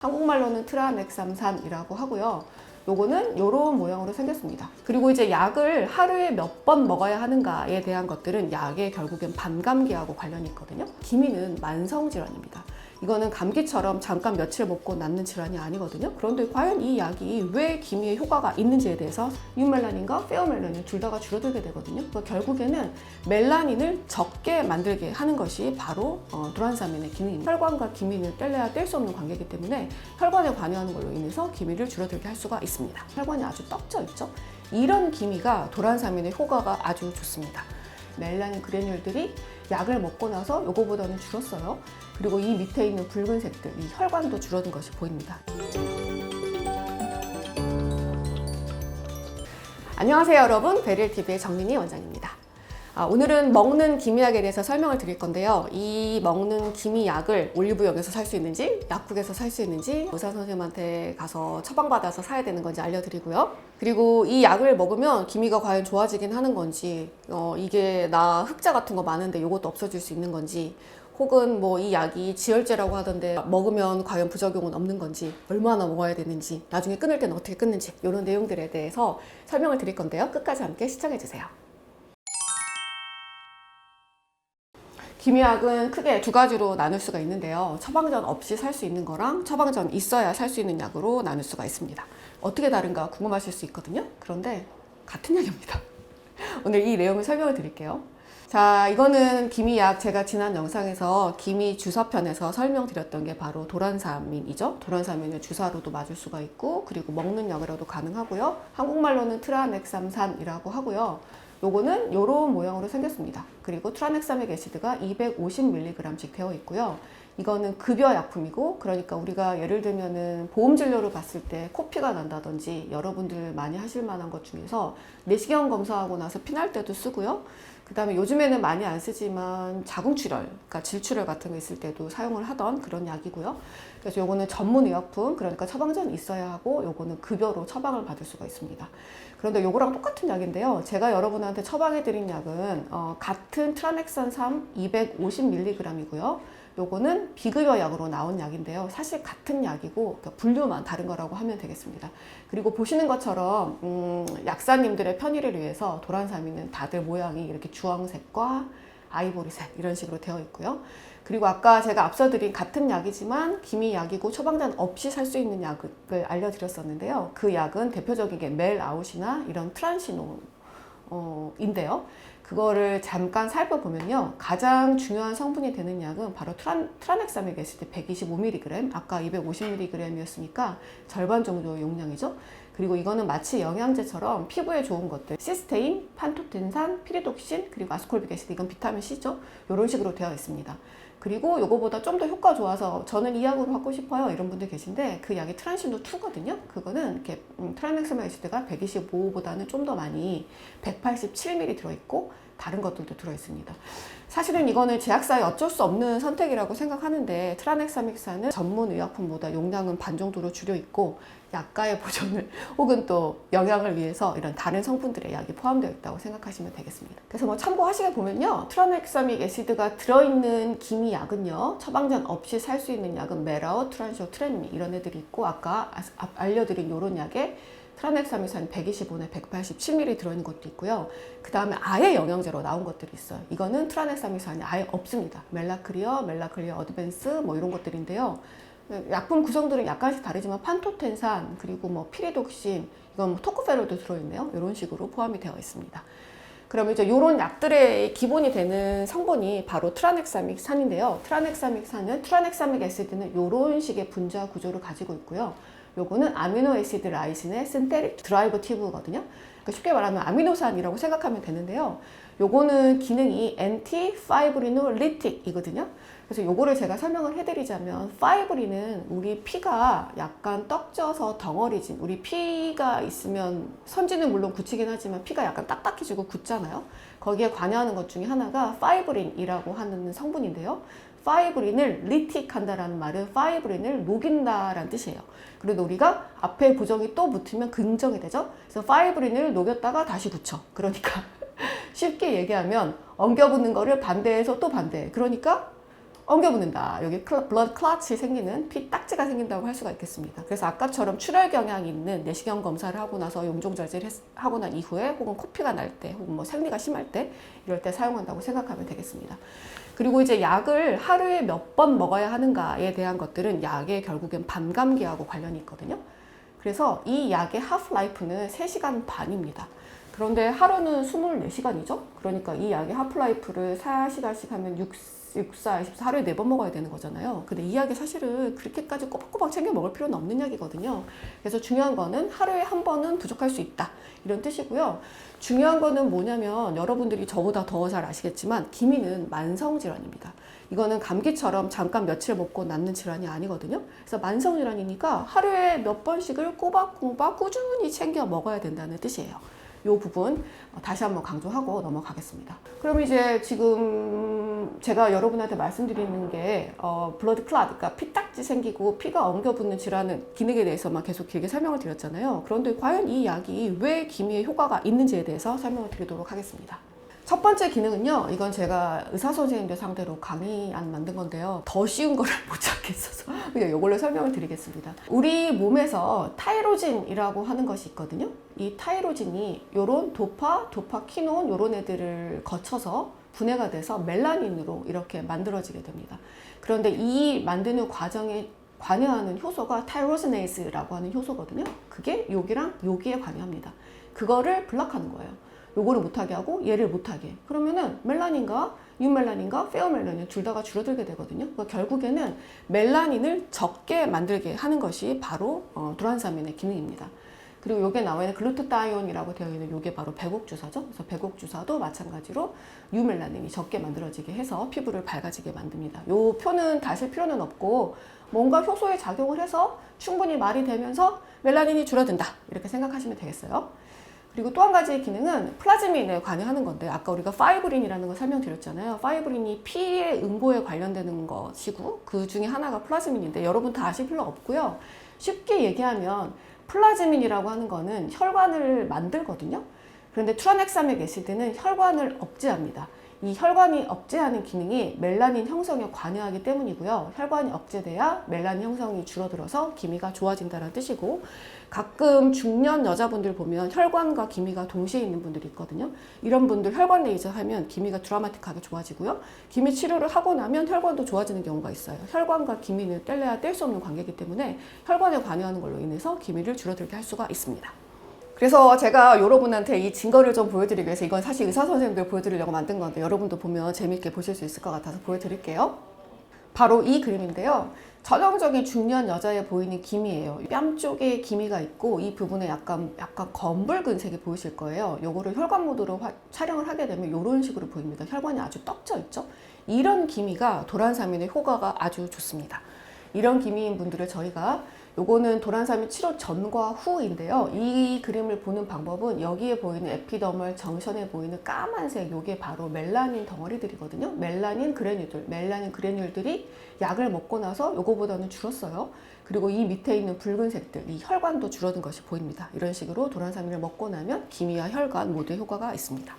한국말로는 트라넥삼산이라고 하고요. 요거는 요런 모양으로 생겼습니다. 그리고 이제 약을 하루에 몇 번 먹어야 하는가에 대한 것들은 약의 결국엔 반감기하고 관련이 있거든요. 기미는 만성질환입니다. 이거는 감기처럼 잠깐 며칠 먹고 낫는 질환이 아니거든요. 그런데 과연 이 약이 왜 기미에 효과가 있는지에 대해서 뉴멜라닌과 페어멜라닌 둘 다가 줄어들게 되거든요. 그러니까 결국에는 멜라닌을 적게 만들게 하는 것이 바로 도란사민의 기능입니다. 혈관과 기미는 뗄래야 뗄 수 없는 관계이기 때문에 혈관에 관여하는 걸로 인해서 기미를 줄어들게 할 수가 있습니다. 혈관이 아주 떡져 있죠. 이런 기미가 도란사민의 효과가 아주 좋습니다. 멜라닌 그래뉼들이 약을 먹고 나서 요거보다는 줄었어요. 그리고 이 밑에 있는 붉은색들, 이 혈관도 줄어든 것이 보입니다. 안녕하세요 여러분, 베릴TV의 정민희 원장입니다. 오늘은 먹는 기미약에 대해서 설명을 드릴 건데요. 이 먹는 기미약을 올리브영에서 살 수 있는지, 약국에서 살 수 있는지, 의사 선생님한테 가서 처방받아서 사야 되는 건지 알려드리고요. 그리고 이 약을 먹으면 기미가 과연 좋아지긴 하는 건지, 이게 나 흑자 같은 거 많은데 이것도 없어질 수 있는 건지, 혹은 뭐 이 약이 지혈제라고 하던데 먹으면 과연 부작용은 없는 건지, 얼마나 먹어야 되는지, 나중에 끊을 때는 어떻게 끊는지, 이런 내용들에 대해서 설명을 드릴 건데요. 끝까지 함께 시청해주세요. 기미약은 크게 두 가지로 나눌 수가 있는데요. 처방전 없이 살 수 있는 거랑 처방전 있어야 살 수 있는 약으로 나눌 수가 있습니다. 어떻게 다른가 궁금하실 수 있거든요. 그런데 같은 약입니다. 오늘 이 내용을 설명을 드릴게요. 자, 이거는 기미약, 제가 지난 영상에서 기미 주사편에서 설명드렸던 게 바로 도란사민이죠. 도란사민을 주사로도 맞을 수가 있고, 그리고 먹는 약으로도 가능하고요. 한국말로는 트라넥삼산이라고 하고요. 요거는 요런 모양으로 생겼습니다. 그리고 트라넥사믹 애시드가 250mg씩 되어 있고요. 이거는 급여 약품이고, 그러니까 우리가 예를 들면은 보험 진료를 봤을 때 코피가 난다든지 여러분들 많이 하실 만한 것 중에서 내시경 검사하고 나서 피날 때도 쓰고요. 그 다음에 요즘에는 많이 안 쓰지만 자궁출혈, 그러니까 질출혈 같은 거 있을 때도 사용을 하던 그런 약이고요. 그래서 요거는 전문 의약품, 그러니까 처방전이 있어야 하고, 요거는 급여로 처방을 받을 수가 있습니다. 그런데 요거랑 똑같은 약인데요. 제가 여러분한테 처방해드린 약은 같은 트라넥산 250mg이고요. 요거는 비급여 약으로 나온 약인데요. 사실 같은 약이고 그러니까 분류만 다른 거라고 하면 되겠습니다. 그리고 보시는 것처럼 약사님들의 편의를 위해서 도란사민은 다들 모양이 이렇게 주황색과 아이보리색 이런 식으로 되어 있고요. 그리고 아까 제가 앞서 드린 같은 약이지만 기미약이고 처방전 없이 살 수 있는 약을 알려드렸었는데요. 그 약은 대표적인 게 멜아웃이나 이런 트란시노인데요. 그거를 잠깐 살펴보면요. 가장 중요한 성분이 되는 약은 바로 트라넥사믹 애시드 125mg, 아까 250mg이었으니까 절반 정도의 용량이죠. 그리고 이거는 마치 영양제처럼 피부에 좋은 것들, 시스테인, 판토텐산, 피리독신, 그리고 아스콜빅 애시드, 이건 비타민C죠. 이런 식으로 되어 있습니다. 그리고 요거보다 좀 더 효과 좋아서 저는 이 약으로 받고 싶어요 이런 분들 계신데, 그 약이 트란시노 2거든요. 그거는 이렇게 트라넥사믹 애시드가 125보다는 좀 더 많이 187mg 들어있고 다른 것들도 들어있습니다. 사실은 이거는 제약사의 어쩔 수 없는 선택이라고 생각하는데, 트라넥사믹산은 전문 의약품보다 용량은 반 정도로 줄여 있고 약가의 보존을 혹은 또 영양을 위해서 이런 다른 성분들의 약이 포함되어 있다고 생각하시면 되겠습니다. 그래서 뭐 참고하시게 보면요, 트라넥사믹 애시드가 들어있는 기미약은요, 처방전 없이 살 수 있는 약은 메라오, 트란시오, 트렌미 이런 애들이 있고, 아까 알려드린 요런 약에 트라넥사믹산이 125에 187mg 들어있는 것도 있고요. 그 다음에 아예 영양제로 나온 것들이 있어요. 이거는 트라넥사믹산이 아예 없습니다. 멜라클리어, 멜라클리어 어드밴스 뭐 이런 것들인데요. 약품 구성들은 약간씩 다르지만 판토텐산, 그리고 뭐 피리독신, 이건 뭐 토코페롤도 들어있네요. 이런 식으로 포함이 되어 있습니다. 그러면 이제 이런 약들의 기본이 되는 성분이 바로 트라넥사믹산인데요. 트라넥사믹 애시드는 이런 식의 분자 구조를 가지고 있고요. 요거는 아미노애시드 라이신의 신테릭 드라이버티브거든요. 그러니까 쉽게 말하면 아미노산이라고 생각하면 되는데요. 요거는 기능이 엔티파이브리노리틱이거든요. 그래서 요거를 제가 설명을 해드리자면, 파이브린은 우리 피가 약간 떡져서 덩어리진, 우리 피가 있으면 선지는 물론 굳히긴 하지만 피가 약간 딱딱해지고 굳잖아요. 거기에 관여하는 것 중에 하나가 파이브린이라고 하는 성분인데요. 파이브린을 리틱한다라는 말은 파이브린을 녹인다라는 뜻이에요. 그런데 우리가 앞에 부정이 또 붙으면 긍정이 되죠. 그래서 파이브린을 녹였다가 다시 붙여. 그러니까 쉽게 얘기하면 엉겨붙는 거를 반대해서 또 반대. 그러니까 엉겨붙는다. 여기 블러드 클럿이 생기는 피 딱지가 생긴다고 할 수가 있겠습니다. 그래서 아까처럼 출혈 경향이 있는 내시경 검사를 하고 나서 용종절제를 하고 난 이후에 혹은 코피가 날 때 혹은 뭐 생리가 심할 때 이럴 때 사용한다고 생각하면 되겠습니다. 그리고 이제 약을 하루에 몇 번 먹어야 하는가에 대한 것들은 약의 결국엔 반감기하고 관련이 있거든요. 그래서 이 약의 하프라이프는 3시간 반입니다. 그런데 하루는 24시간이죠. 그러니까 이 약의 하프라이프를 4시간씩 하면 6, 4, 24 하루에 4번 먹어야 되는 거잖아요. 근데 이 약이 사실은 그렇게까지 꼬박꼬박 챙겨 먹을 필요는 없는 약이거든요. 그래서 중요한 거는 하루에 한 번은 부족할 수 있다. 이런 뜻이고요. 중요한 거는 뭐냐면 여러분들이 저보다 더 잘 아시겠지만 기미는 만성질환입니다. 이거는 감기처럼 잠깐 며칠 먹고 낫는 질환이 아니거든요. 그래서 만성질환이니까 하루에 몇 번씩을 꼬박꼬박 꾸준히 챙겨 먹어야 된다는 뜻이에요. 이 부분 다시 한번 강조하고 넘어가겠습니다. 그럼 이제 지금 제가 여러분한테 말씀드리는 게 블러드 클럿, 그러니까 피딱지 생기고 피가 엉겨붙는 질환은 기능에 대해서만 계속 길게 설명을 드렸잖아요. 그런데 과연 이 약이 왜 기미에 효과가 있는지에 대해서 설명을 드리도록 하겠습니다. 첫 번째 기능은요, 이건 제가 의사 선생님들 상대로 강의안 만든 건데요. 더 쉬운 거를 못 찾겠어서 그냥 이걸로 설명을 드리겠습니다. 우리 몸에서 타이로진이라고 하는 것이 있거든요. 이 타이로진이 요런 도파키논 요런 애들을 거쳐서 분해가 돼서 멜라닌으로 이렇게 만들어지게 됩니다. 그런데 이 만드는 과정에 관여하는 효소가 타이로시네이스라고 하는 효소거든요. 그게 여기랑 여기에 관여합니다. 그거를 블락하는 거예요. 요거를 못하게 하고 얘를 못하게. 그러면은 멜라닌과 유멜라닌과 페어멜라닌 둘 다가 줄어들게 되거든요. 그러니까 결국에는 멜라닌을 적게 만들게 하는 것이 바로 도란사민의 기능입니다. 그리고 요게 나와 있는 글루타타이온이라고 되어 있는 요게 바로 배곡주사죠. 그래서 배곡주사도 마찬가지로 유멜라닌이 적게 만들어지게 해서 피부를 밝아지게 만듭니다. 요 표는 다실 필요는 없고 뭔가 효소에 작용을 해서 충분히 말이 되면서 멜라닌이 줄어든다. 이렇게 생각하시면 되겠어요. 그리고 또 한 가지의 기능은 플라즈민에 관여하는 건데 아까 우리가 파이브린이라는 걸 설명드렸잖아요. 파이브린이 피의 응고에 관련되는 것이고 그 중에 하나가 플라즈민인데 여러분 다 아실 필요 없고요. 쉽게 얘기하면 플라즈민이라고 하는 거는 혈관을 만들거든요. 그런데 트라넥사믹 애시드는 혈관을 억제합니다. 이 혈관이 억제하는 기능이 멜라닌 형성에 관여하기 때문이고요. 혈관이 억제돼야 멜라닌 형성이 줄어들어서 기미가 좋아진다는 뜻이고 가끔 중년 여자분들 보면 혈관과 기미가 동시에 있는 분들이 있거든요. 이런 분들 혈관 레이저 하면 기미가 드라마틱하게 좋아지고요. 기미 치료를 하고 나면 혈관도 좋아지는 경우가 있어요. 혈관과 기미는 뗄래야 뗄 수 없는 관계이기 때문에 혈관에 관여하는 걸로 인해서 기미를 줄어들게 할 수가 있습니다. 그래서 제가 여러분한테 이 증거를 좀 보여드리기 위해서 이건 사실 의사 선생님들 보여드리려고 만든 건데 여러분도 보면 재밌게 보실 수 있을 것 같아서 보여드릴게요. 바로 이 그림인데요. 전형적인 중년 여자에 보이는 기미예요. 뺨 쪽에 기미가 있고 이 부분에 약간 검붉은 색이 보이실 거예요. 요거를 혈관 모드로 촬영을 하게 되면 이런 식으로 보입니다. 혈관이 아주 떡져 있죠. 이런 기미가 도란사민의 효과가 아주 좋습니다. 이런 기미인 분들을 저희가 요거는 도란사민 치료 전과 후인데요. 이 그림을 보는 방법은 여기에 보이는 에피더멀 정션에 보이는 까만색 요게 바로 멜라닌 덩어리들이거든요. 멜라닌 그래뉼들이 약을 먹고 나서 요거보다는 줄었어요. 그리고 이 밑에 있는 붉은색들, 이 혈관도 줄어든 것이 보입니다. 이런 식으로 도란사민을 먹고 나면 기미와 혈관 모두에 효과가 있습니다.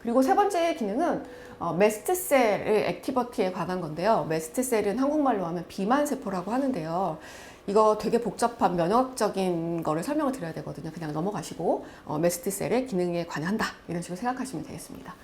그리고 세 번째 기능은 메스트셀의 액티버티에 관한 건데요. 메스트셀은 한국말로 하면 비만세포라고 하는데요. 이거 되게 복잡한 면역적인 거를 설명을 드려야 되거든요. 그냥 넘어가시고 메스트셀의 기능에 관여한다. 이런 식으로 생각하시면 되겠습니다.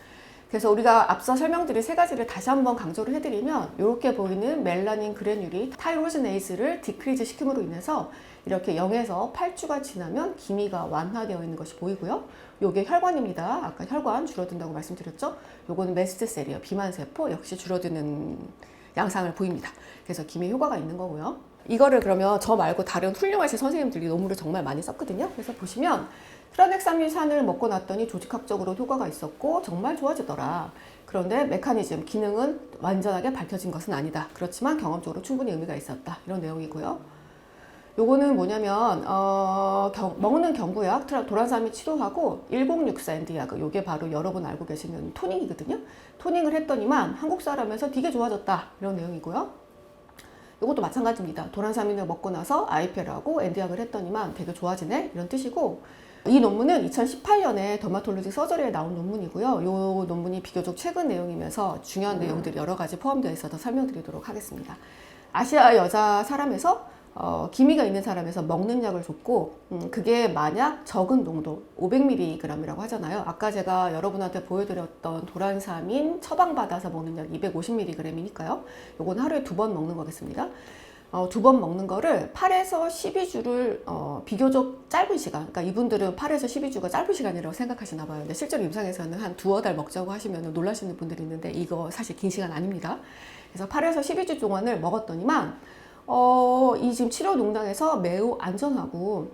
그래서 우리가 앞서 설명드린 세 가지를 다시 한번 강조를 해드리면 이렇게 보이는 멜라닌 그래뉼이 타이로시네이스를 디크리즈 시킴으로 인해서 이렇게 0에서 8주가 지나면 기미가 완화되어 있는 것이 보이고요. 요게 혈관입니다. 아까 혈관 줄어든다고 말씀드렸죠. 요거는 메스트셀이에요. 비만세포 역시 줄어드는 양상을 보입니다. 그래서 기미 효과가 있는 거고요. 이거를 그러면 저 말고 다른 훌륭하신 선생님들이 논문을 정말 많이 썼거든요. 그래서 보시면 트라넥사민산을 먹고 났더니 조직학적으로 효과가 있었고 정말 좋아지더라. 그런데 메커니즘, 기능은 완전하게 밝혀진 것은 아니다. 그렇지만 경험적으로 충분히 의미가 있었다. 이런 내용이고요. 요거는 뭐냐면 먹는 경구약 도란사민 치료하고 1064 엔디아그 요게 바로 여러분 알고 계시는 토닝이거든요. 토닝을 했더니만 한국 사람에서 되게 좋아졌다. 이런 내용이고요. 이것도 마찬가지입니다. 도란사민을 먹고 나서 아이펠하고 엔디약을 했더니만 되게 좋아지네 이런 뜻이고 이 논문은 2018년에 더마톨로지 서저리에 나온 논문이고요. 이 논문이 비교적 최근 내용이면서 중요한 내용들이 여러 가지 포함되어 있어서 설명드리도록 하겠습니다. 아시아 여자 사람에서 기미가 있는 사람에서 먹는 약을 줬고 그게 만약 적은 농도 500mg이라고 하잖아요. 아까 제가 여러분한테 보여드렸던 도란사민 처방받아서 먹는 약 250mg이니까요. 요건 하루에 2번 먹는 거겠습니다. 2번 먹는 거를 8에서 12주를 비교적 짧은 시간, 그러니까 이분들은 8에서 12주가 짧은 시간이라고 생각하시나 봐요. 근데 실제로 임상에서는 한 2~달 먹자고 하시면 놀라시는 분들이 있는데 이거 사실 긴 시간 아닙니다. 그래서 8에서 12주 동안을 먹었더니만 이 지금 치료 농량에서 매우 안전하고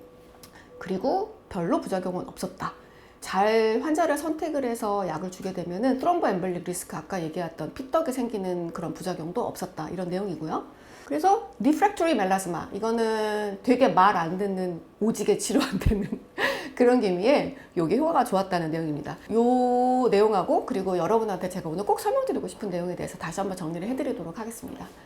그리고 별로 부작용은 없었다. 잘 환자를 선택을 해서 약을 주게 되면은 트롬보엠볼릭 리스크 아까 얘기했던 피떡이 생기는 그런 부작용도 없었다. 이런 내용이고요. 그래서 리프랙토리 멜라스마 이거는 되게 말 안 듣는 오지게 치료 안 되는 그런 기미에 요게 효과가 좋았다는 내용입니다. 요 내용하고 그리고 여러분한테 제가 오늘 꼭 설명드리고 싶은 내용에 대해서 다시 한번 정리를 해드리도록 하겠습니다.